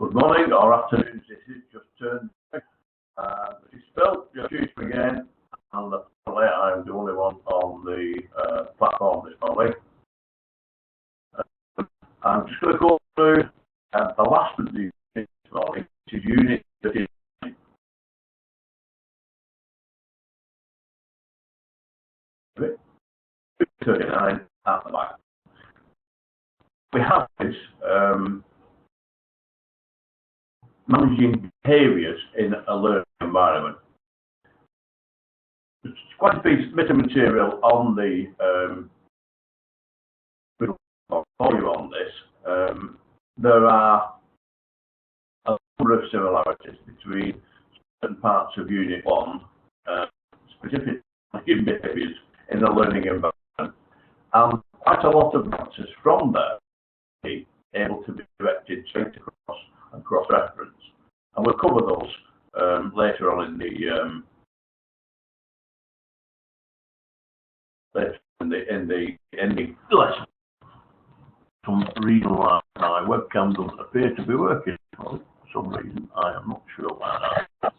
Good morning or afternoon. This is just turned. It's spelled just again, and apparently I'm the only one on the platform this morning. I'm just going to go through the last of these this morning, which is Unit 39. 39 at the back. We have this managing behaviours in a learning environment. There's quite a bit of material on the portfolio on this. There are a number of similarities between certain parts of Unit 1, specific behaviours in the learning environment, and quite a lot of answers from there be able to be directed straight across and cross-reference. And we'll cover those later on in the lesson. Some reason why my webcam doesn't appear to be working for some reason. I am not sure why that.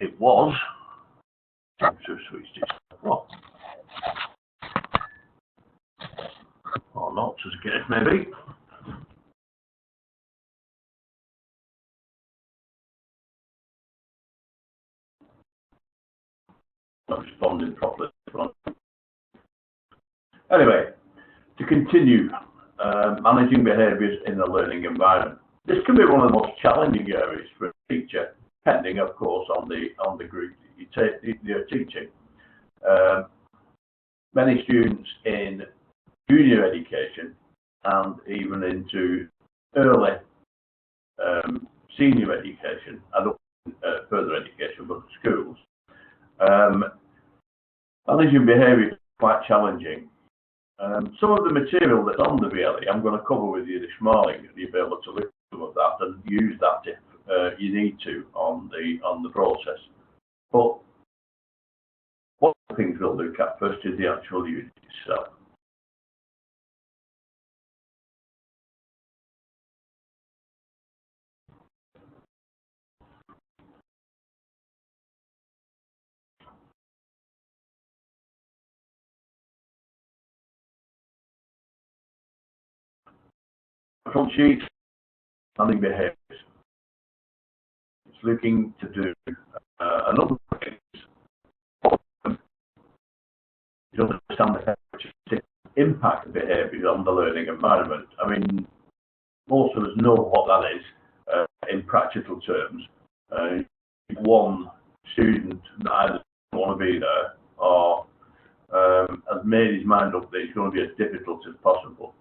It was. So switched it off. Or not, as a case maybe. Not responding properly. Anyway, to continue, managing behaviours in the learning environment. This can be one of the most challenging areas for a teacher, depending, of course, on the group that you're teaching. Many students in junior education and even into early senior education, and further education, but schools. Managing behaviour is quite challenging. Some of the material that's on the VLE I'm going to cover with you this morning, and you'll be able to look at some of that and use that if you need to on the process. But one of the things we'll look at first is the actual unit itself. Front sheet, managing behaviours. It's looking to do a number of things. You understand the impact of behaviours on the learning environment. I mean, most of us know what that is in practical terms. One student that either doesn't want to be there or has made his mind up that it's going to be as difficult as possible.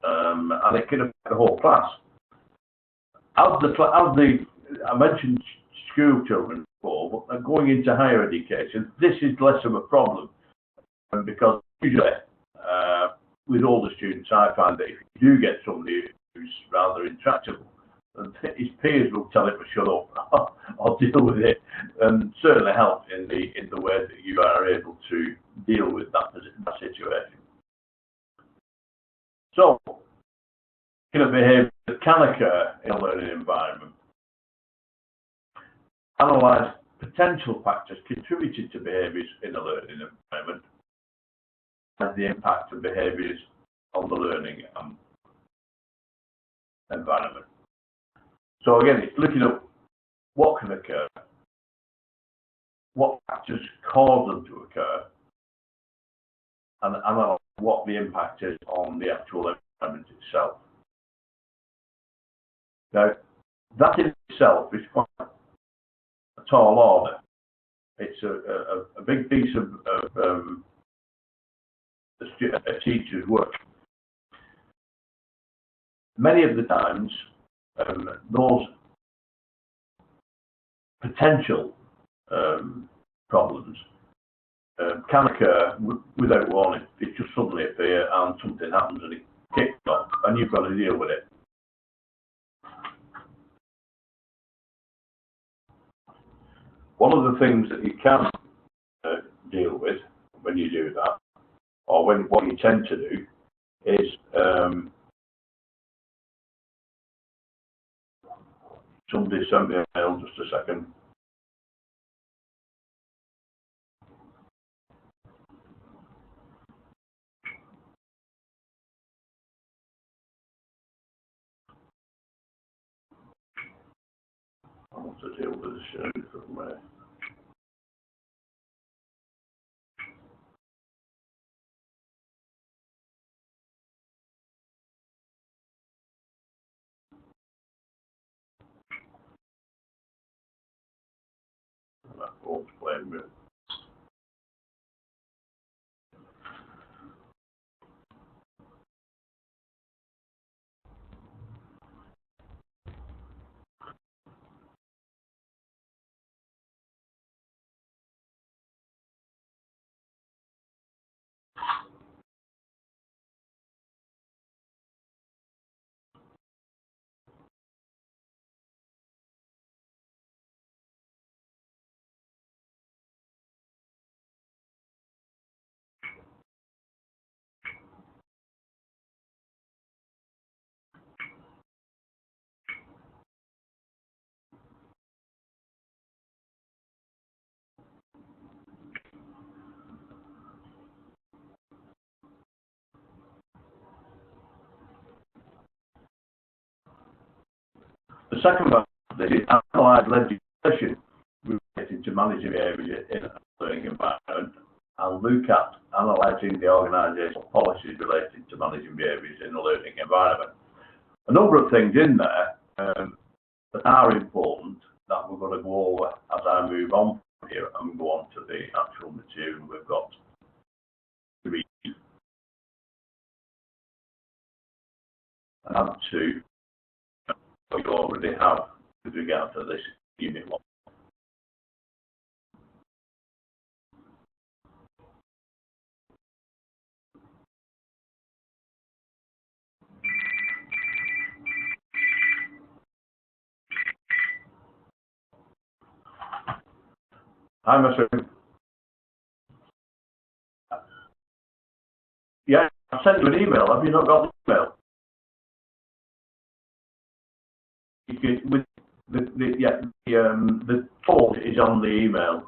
And it can affect the whole class. I mentioned school children before, but going into higher education, this is less of a problem because usually with older students, I find that if you do get somebody who's rather intractable, his peers will tell him to shut up or deal with it, and certainly help in the way that you are able to deal with that situation. So, kind of behaviour that can occur in a learning environment. Analyse potential factors contributed to behaviours in a learning environment and the impact of behaviours on the learning environment. So again, it's looking at what can occur, what factors cause them to occur, and analyse what the impact is on the actual environment itself. Now, that in itself is quite a tall order. It's a big piece of a teacher's work. Many of the times, those potential problems can occur without warning. It just suddenly appears and something happens and it kicks off, and you've got to deal with it. One of the things that you can deal with when you do that, or what you tend to do, is Somebody sent me a mail, just a second. I want to deal with this in a different way. My phone's playing with. The second part of this is analyse legislation related to managing behaviour in a learning environment and look at analysing the organisational policies related to managing behaviours in a learning environment. A number of things in there that are important that we're going to go over as I move on from here and go on to the actual material we've got to read and add to what you already have with regard to this unit 1. Hi, Mr. Yeah, I sent you an email. Have you not got the email? You can, with the code is on the email,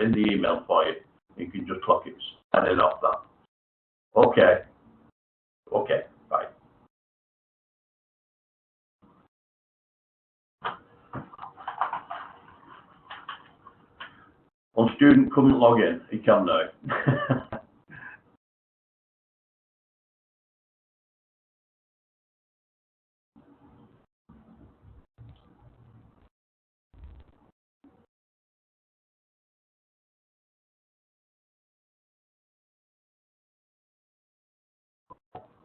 in the email for you. You can just clock it, send it off that. Okay. Okay, bye. One student couldn't log in. He can now.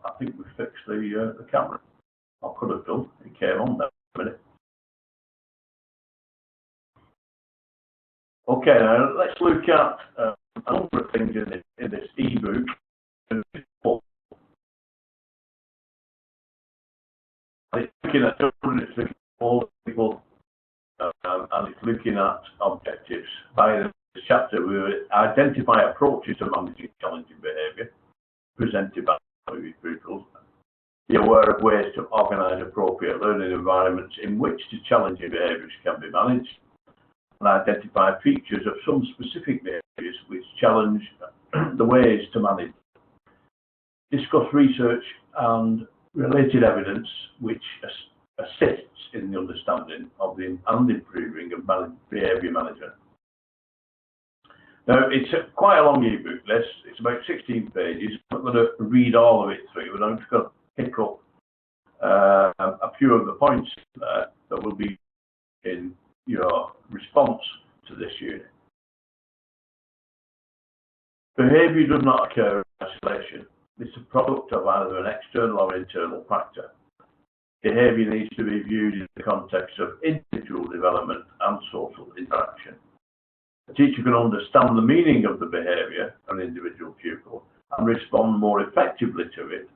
I think we fixed the camera. I could have done. It came on there a minute. Okay, now let's look at a number of things in this ebook. It's looking at children, it's looking at all people, and it's looking at objectives. By this chapter, we will identify approaches to managing challenging behaviour presented by pupils, be aware of ways to organise appropriate learning environments in which the challenging behaviours can be managed, and identify features of some specific behaviours which challenge the ways to manage. Discuss research and related evidence which assists in the understanding of and improving of behaviour management. Now, it's quite a long ebook, this. It's about 16 pages. I'm not going to read all of it through, but I'm just going to pick up a few of the points there that will be in your response to this unit. Behaviour does not occur in isolation. It's a product of either an external or internal factor. Behaviour needs to be viewed in the context of individual development and social interaction. A teacher can understand the meaning of the behaviour of an individual pupil and respond more effectively to it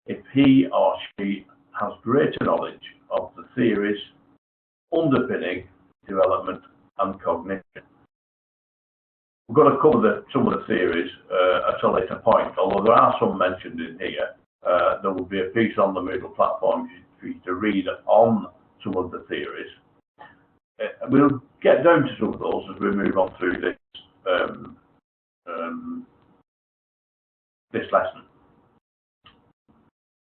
if he or she has greater knowledge of the theories underpinning development and cognition. We're going to cover some of the theories at a later point, although there are some mentioned in here. There will be a piece on the Moodle platform for you to read on some of the theories. we'll get down to some of those as we move on through this this lesson.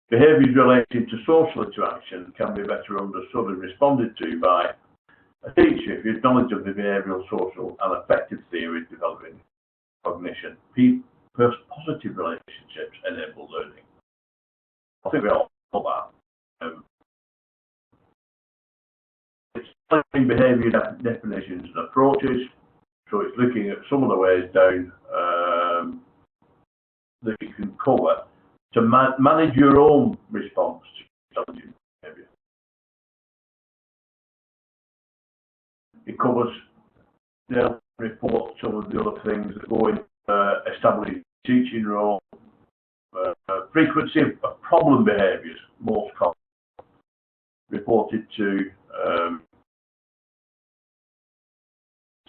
Behaviours related to social interaction can be better understood and responded to by a teacher whose knowledge of the behavioural, social and affective theories developing cognition. Positive relationships enable learning. I think we all know that. It's studying behaviour definitions and approaches, so it's looking at some of the ways down that you can cover to manage your own response to challenging behaviour. It covers the report, some of the other things that go in establishing teaching role, frequency of problem behaviours, most common, reported to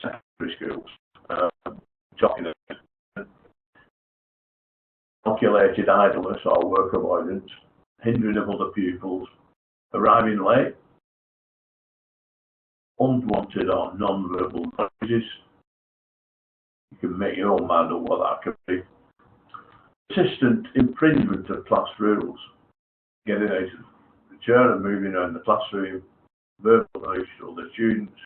secondary schools, talking about calculated idleness or work avoidance, hindering of other pupils, arriving late, unwanted or non-verbal noises. You can make your own mind up what that could be. Persistent infringement of class rules, getting out of the chair and moving around the classroom, verbal abuse to other students,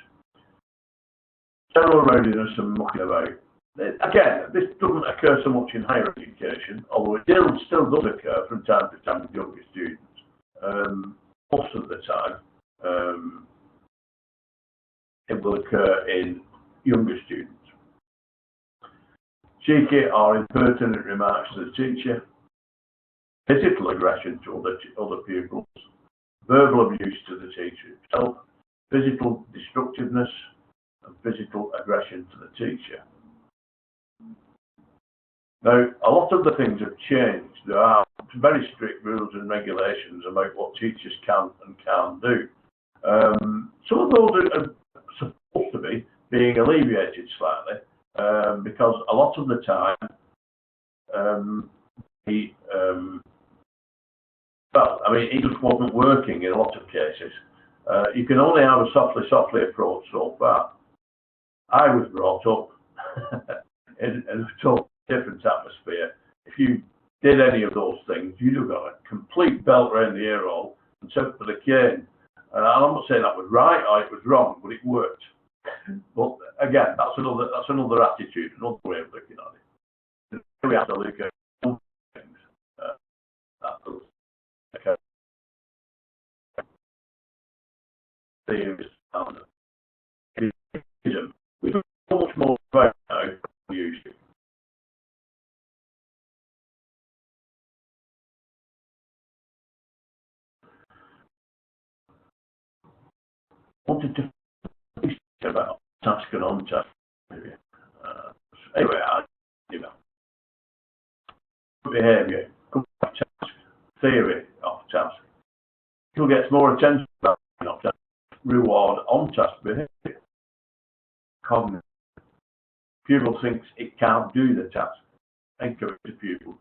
general rowdiness and mucking about. Again, this doesn't occur so much in higher education, although it still does occur from time to time with younger students. Most of the time, it will occur in younger students. Cheeky or impertinent remarks to the teacher, physical aggression to other pupils, verbal abuse to the teacher himself, physical destructiveness, and physical aggression to the teacher. Now, a lot of the things have changed. There are very strict rules and regulations about what teachers can and can't do. Some of those are supposed to be being alleviated slightly, because a lot of the time, it just wasn't working in a lot of cases. You can only have a softly approach so far. I was brought up in a totally different atmosphere. If you did any of those things, you'd have got a complete belt around the ear hole and sent for the cane. And I'm not saying that was right or it was wrong, but it worked. But again, that's another attitude, another way of looking at it. We have to look at some things. We do so much more about now than we used to. Wanted to speak about task and on-task. Anyway, behaviour, task, theory of task. People gets more attention about task, reward on-task behaviour. Cognitive. Pupil thinks it can't do the task. Encourage the pupil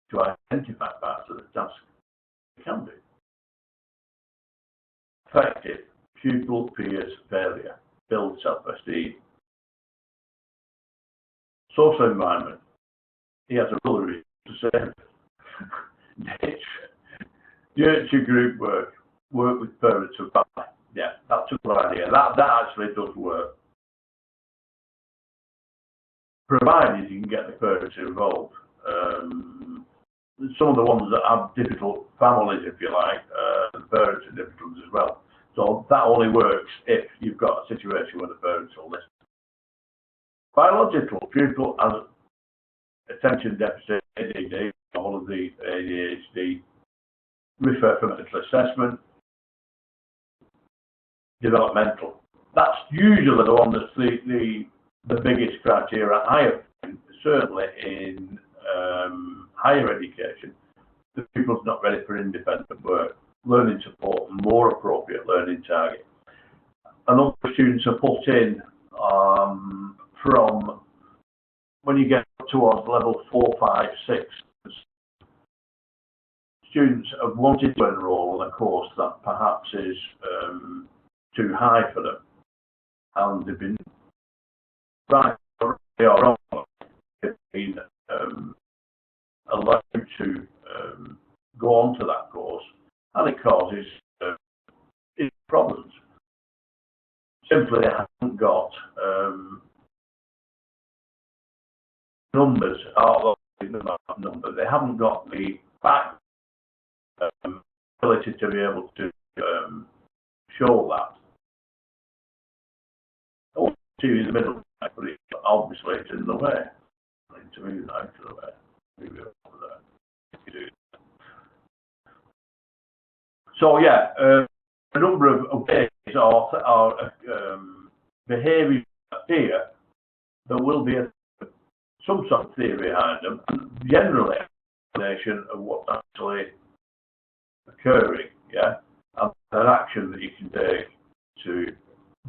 to identify parts of the task it can do. Effective. Pupil fears failure. Build self-esteem. Social environment. He has a brother to say. Nurture group work. Work with parents and family. Yeah, that's a good idea. That actually does work. Provided you can get the parents involved. Some of the ones that have difficult families, if you like, the parents are difficult as well. So that only works if you've got a situation where the parents will listen. Biological, pupil has attention deficit, ADHD, all of the ADHD, refer for mental assessment. Developmental. That's usually the one that's the biggest criteria. Certainly in higher education, the pupil's not ready for independent work. Learning support and more appropriate learning target. And other students are put in from when you get towards level 4, 5, 6. Students have wanted to enrol in a course that perhaps is too high for them. and they've been right or wrong, they've been allowed to go on to that course, and it causes problems. Simply, they haven't got numbers, they haven't got the back ability to be able to show that. Oh, two in the middle, but obviously it's in the way. I need to move that out of the way. Move it over there. So yeah, a number of ways are behaviours here there will be some sort of theory behind them, and generally explanation of what's actually occurring, yeah, and an action that you can take to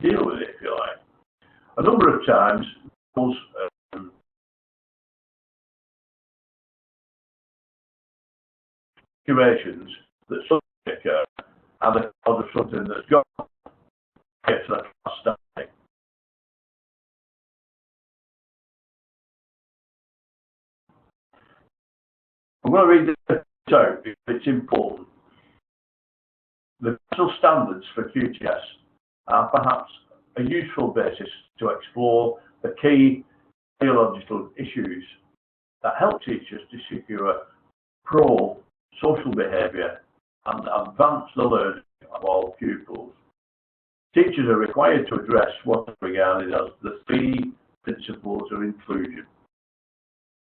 deal with it, if you like. A number of times, those situations that suddenly occur are the cause of something that's got to get to that standing. I'm going to read this out because it's important. The national standards for QTS are perhaps a useful basis to explore the key theological issues that help teachers to secure pro-social behaviour and advance the learning of all pupils. Teachers are required to address what are regarded as the three principles of inclusion: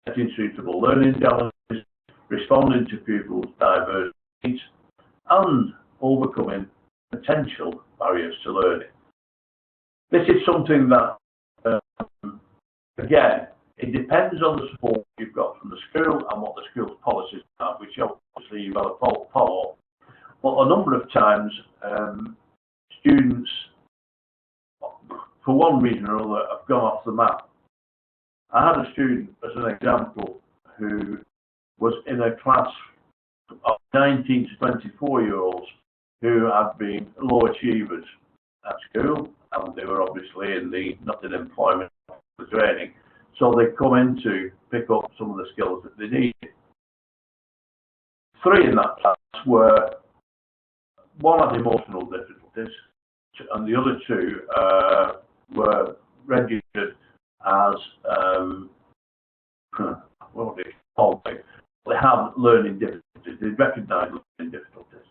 setting suitable learning challenges, responding to pupils' diverse needs, and overcoming potential barriers to learning. This is something that, again, it depends on the support you've got from the school and what the school's policies are, which obviously you've got to follow. But a number of times, students, for one reason or another, have gone off the map. I had a student, as an example, who was in a class of 19 to 24-year-olds who had been low achievers at school, and they were obviously not in employment or training, so they come in to pick up some of the skills that they needed. Three in that class were, one had emotional difficulties, and the other two were registered as what they call it. They had learning difficulties. They recognised learning difficulties.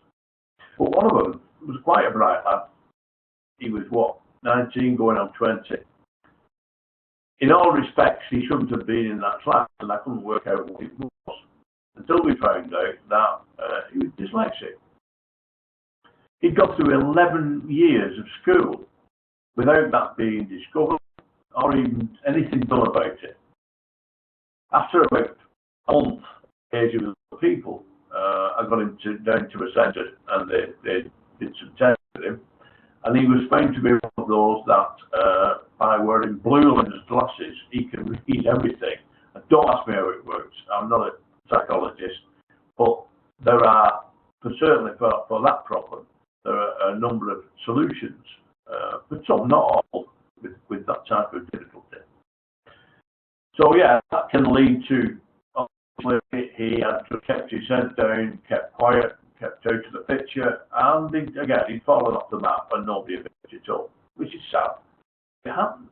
But one of them was quite a bright lad. He was, 19 going on 20. In all respects, he shouldn't have been in that class, and I couldn't work out what it was until we found out that he was dyslexic. He'd gone through 11 years of school without that being discovered or even anything done about it. After about a month, engaging with people, I got him down to a centre, and they did some tests with him, and he was found to be one of those that by wearing blue lens glasses he can read everything. And don't ask me how it works, I'm not a psychologist, but there are, certainly for that problem, there are a number of solutions, but some, not all, with that type of difficulty. So yeah, that can lead to, obviously, he had kept his head down, kept quiet, kept out of the picture, and he'd fallen off the map and nobody had picked it up, which is sad. It happens.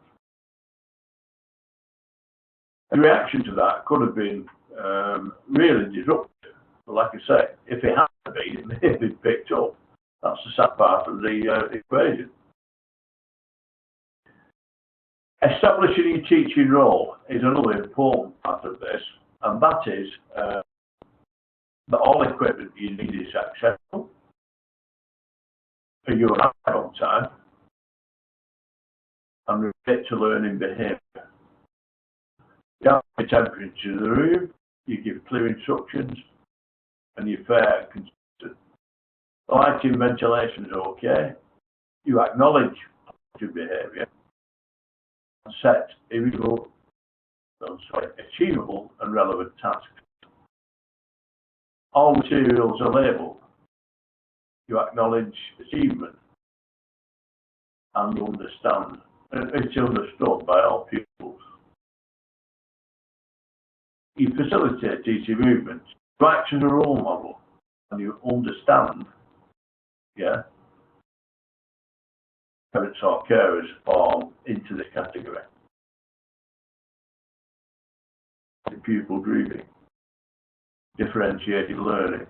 The reaction to that could have been really disruptive. But like I say, if it had been, it may have been picked up. That's the sad part of the equation. Establishing your teaching role is another important part of this, and that is that all equipment you need is accessible, you arrive on time, and relate to learning behaviour. You have the temperature of the room, you give clear instructions, and you're fair and consistent. The lighting, ventilation is okay. You acknowledge positive behaviour and set achievable and relevant tasks. All materials are labelled. You acknowledge achievement and you understand it's understood by all pupils. You facilitate teaching movements. You act as a role model, and you understand, yeah, parents or carers fall into this category. The pupil grouping, differentiated learning,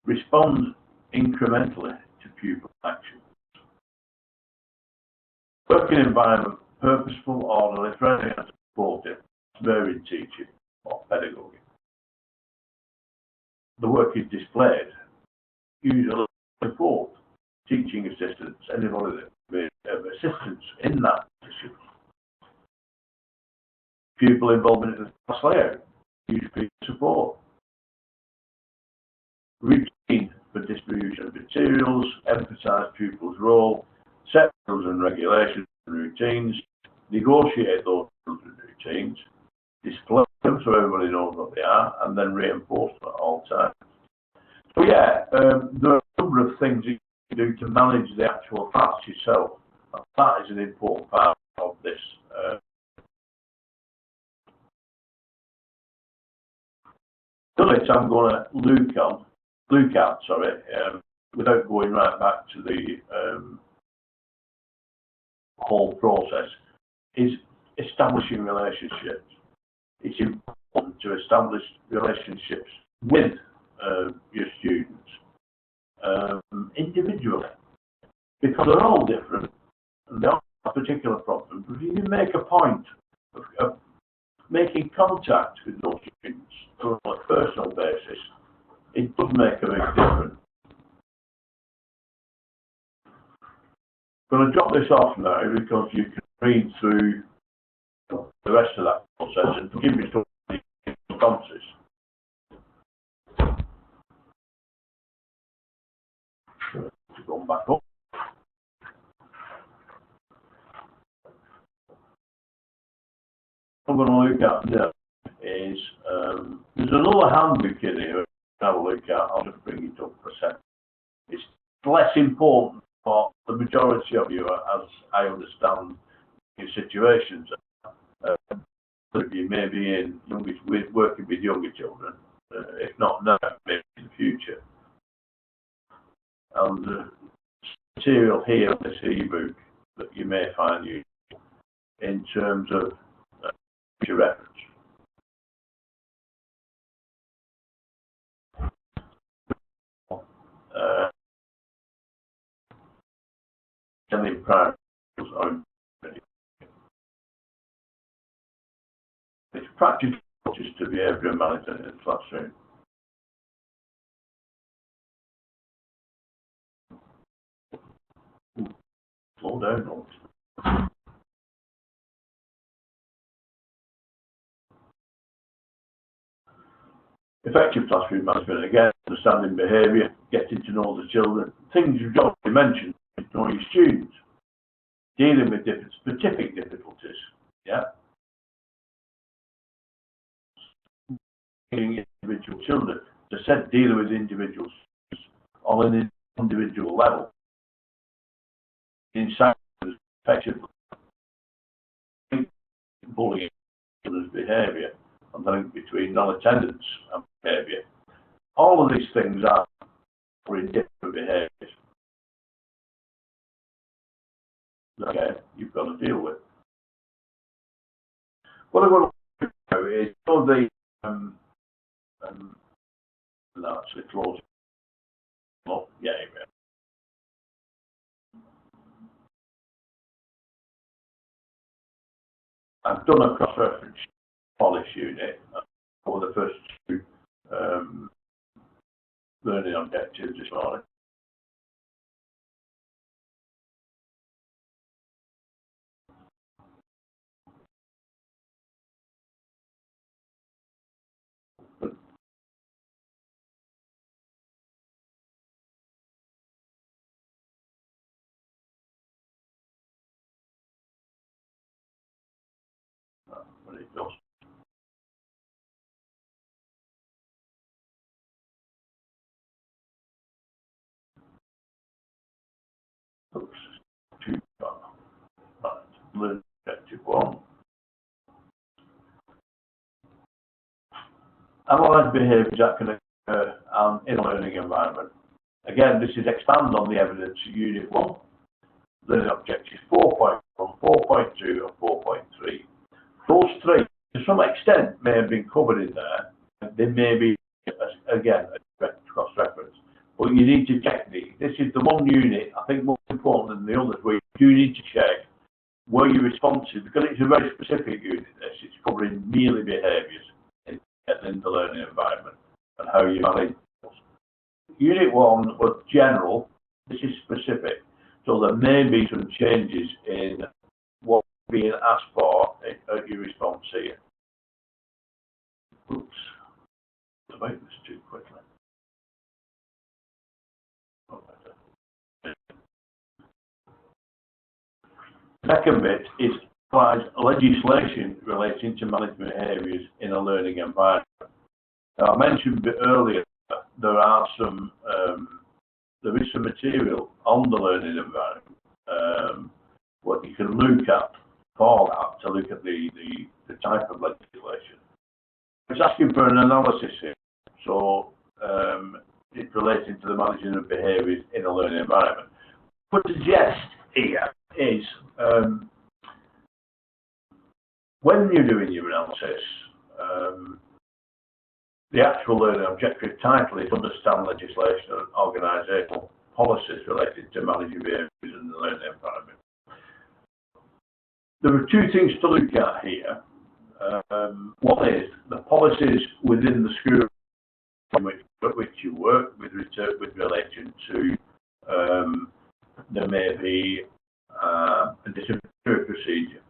respond incrementally to pupil action. Working environment, purposeful, orderly, friendly and supportive, varied teaching or pedagogy. The work is displayed, usually support, teaching assistants, anybody that may have assistance in that position. Pupil involvement in the class layout, usually support. Routine for distribution of materials, emphasise pupils' role, set rules and regulations and routines, negotiate those rules and routines, display them so everybody knows what they are, and then reinforce them at all times. So yeah, there are a number of things you can do to manage the actual class yourself. That is an important part of this. I'm going to look at, without going right back to the whole process, is establishing relationships. It's important to establish relationships with your students individually, because they're all different and they all have particular problems. But if you can make a point of making contact with those students on a personal basis, it does make a big difference. I'm going to drop this off now because you can read through the rest of that process and give me some responses. Going back up. I'm going to look at now is there's another handbook in here to have a look at. I'll just bring it up for a second. It's less important for the majority of you, as I understand your situations. If you may be in working with younger children, if not now, maybe in the future. And the material here in this e-book that you may find useful in terms of future reference. Prior it's practical just to behaviour management in the classroom. Slow down, notes. Effective classroom management, again, understanding behaviour, getting to know the children, things you've already mentioned, to know your students, dealing with different specific difficulties, yeah. Individual children, as I said, dealing with individuals on an individual level. Inside effective bullying behaviour and the link between non-attendance and behaviour. All of these things are in different behaviours. Okay, you've got to deal with. What I want to do is all the actually close. Oh, yeah, amen. I've done a cross-reference polish unit for the first two learning objectives this morning. But it does. Oops, too far. Right. learning objective 1. Analyse behaviours that can occur in a learning environment. Again, this is expand on the evidence unit 1. Learning objectives 4.1, 4.2 and 4.3. Those three, to some extent, may have been covered in there. They may be, again, a cross-reference. But you need to check these. This is the one unit, I think, more important than the others, where you do need to check were you responsive, because it's a very specific unit. It's covering merely behaviours in the learning environment and how you manage those. Unit 1 was general. This is specific. So there may be some changes in what's being asked for at your response here. Oops. I made this too quickly. Second bit is applies legislation relating to management behaviours in a learning environment. Now, I mentioned a bit earlier there are some there is some material on the learning environment what you can look at for that to look at the type of legislation. It's asking for an analysis here, so it's relating to the management of behaviours in a learning environment. What I suggest here is when you're doing your analysis, the actual learning objective title is understand legislation and organisational policies related to managing behaviours in the learning environment. There are two things to look at here. One is the policies within the school in which you work with relation to there may be a disciplinary procedure.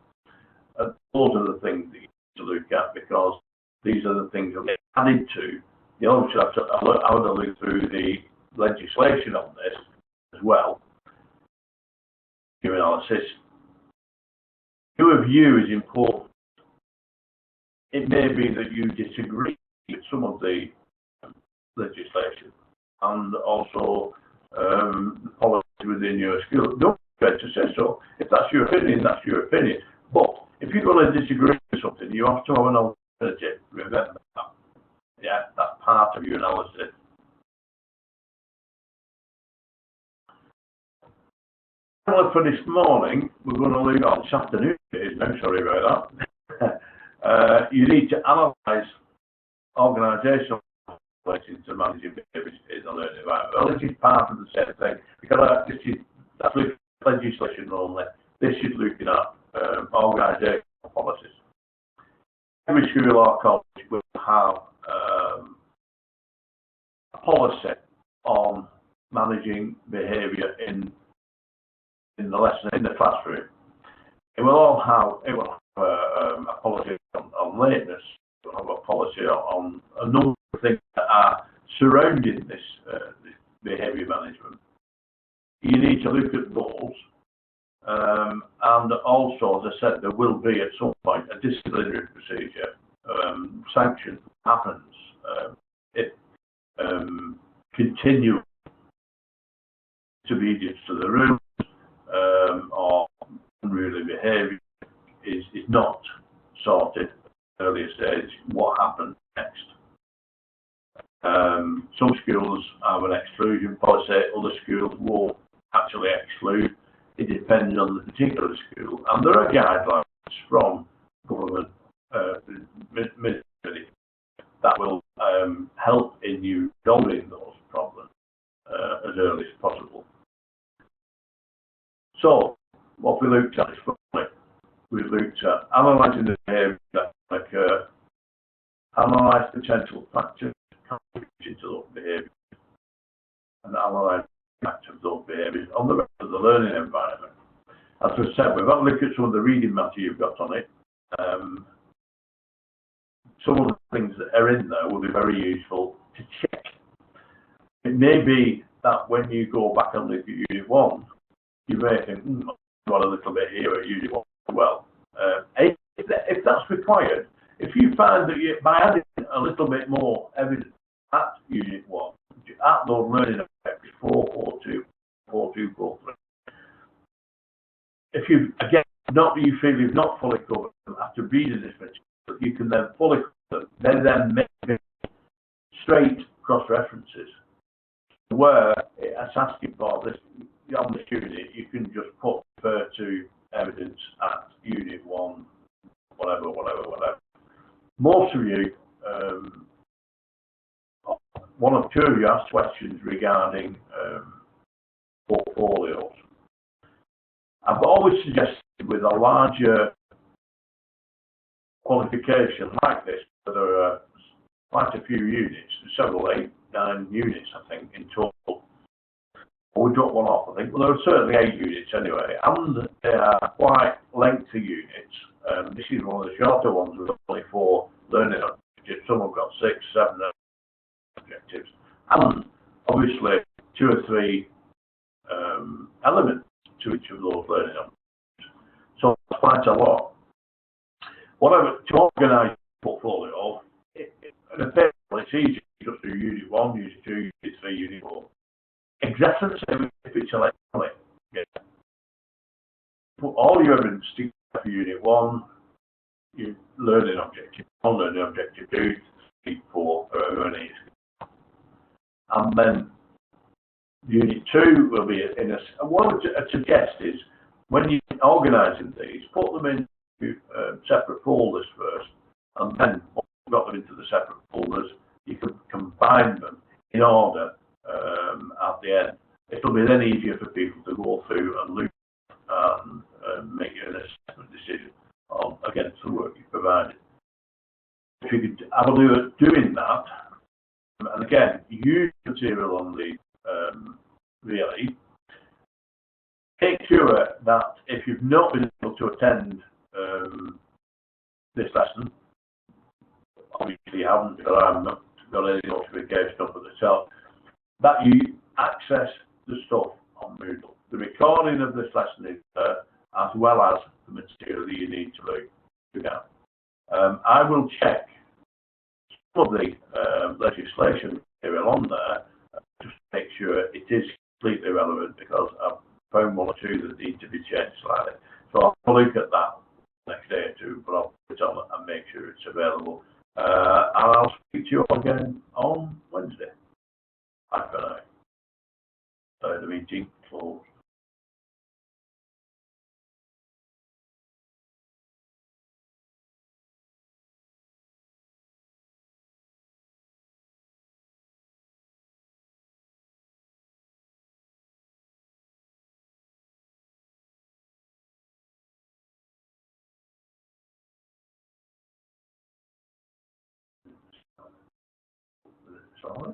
Those are the things that you need to look at, because these are the things that get added to. You also have to have a look through the legislation on this as well. Your analysis. Your view is important. It may be that you disagree with some of the legislation and also the policy within your school. Don't forget to say so. If that's your opinion, that's your opinion. But if you're going to disagree with something, you have to have an alternative. Remember that. Yeah, that's part of your analysis. For this morning, we're going to look at this afternoon. I'm sorry about that. You need to analyse organisational relations to managing behaviours in the learning environment. Well, this is part of the same thing, because that's looking at legislation only. This is looking at organisational policies. Every school or college will have a policy on managing behaviour in the lesson, in the classroom. It will have a policy on lateness. It will have a policy on a number of things that are surrounding this behaviour management. You need to look at those, and also, as I said, there will be at some point a disciplinary procedure. Sanction happens if continue disobedience to the rules or unruly behaviour is not sorted at the earlier stage. What happens next? Some schools have an exclusion policy, other schools won't actually exclude. It depends on the particular school, and there are guidelines from government ministry that will help in you resolving those problems as early as possible. So, what we looked at is finally, we looked at analysing the behaviours that occur, analyse potential factors contributing to those behaviours, and analyse the impact of those behaviours on the rest of the learning environment. As I said, we've had a look at some of the reading matter you've got on it. Some of the things that are in there will be very useful to check. It may be that when you go back and look at Unit 1, you may think, I've got a little bit here at Unit 1 as well. If that's required, if you find that by adding a little bit more evidence at Unit 1, at those learning objectives 4.42, 4.2, 4.3, if you, again, not you feel you've not fully covered them after reading this material, you can then fully cover them, then make straight cross-references where it's asking for this on this unit, you can just refer to evidence at unit 1, whatever. Most of you, one or two of you asked questions regarding portfolios. I've always suggested with a larger qualification like this, where there are quite a few units, several, 8, 9 units, I think, in total. We dropped one off, I think. Well, there are certainly 8 units anyway, and they are quite lengthy units. This is one of the shorter ones with only 4 learning objectives. Some have got 6, 7 objectives, and obviously 2 or 3 elements to each of those learning objectives. So that's quite a lot. Whatever to organise a portfolio, it's easy just do unit 1, unit 2, unit 3, unit 4. Exactly the same if it's electronic. Yeah. Put all your evidence together for unit 1, your learning objective 1, learning objective 2, 3, 4, whatever it is. And then unit 2 will be in a. What I suggest is when you're organising these, put them into separate folders first, and then once you've got them into the separate folders, you can combine them in order at the end. It'll be then easier for people to go through and look and make an assessment decision on against the work you provided. If you could have a look at doing that, and again, use material on the really, make sure that if you've not been able to attend this lesson, obviously you haven't, because I've not got any notification of it myself, that you access the stuff on Moodle. The recording of this lesson is there, as well as the material that you need to look at. I will check some of the legislation material on there, just to make sure it is completely relevant, because I've found 1 or 2 that need to be changed slightly. So I'll look at that next day or 2, but I'll put it on and make sure it's available. And I'll speak to you again on Wednesday. Bye for now. So the meeting closed. Sorry.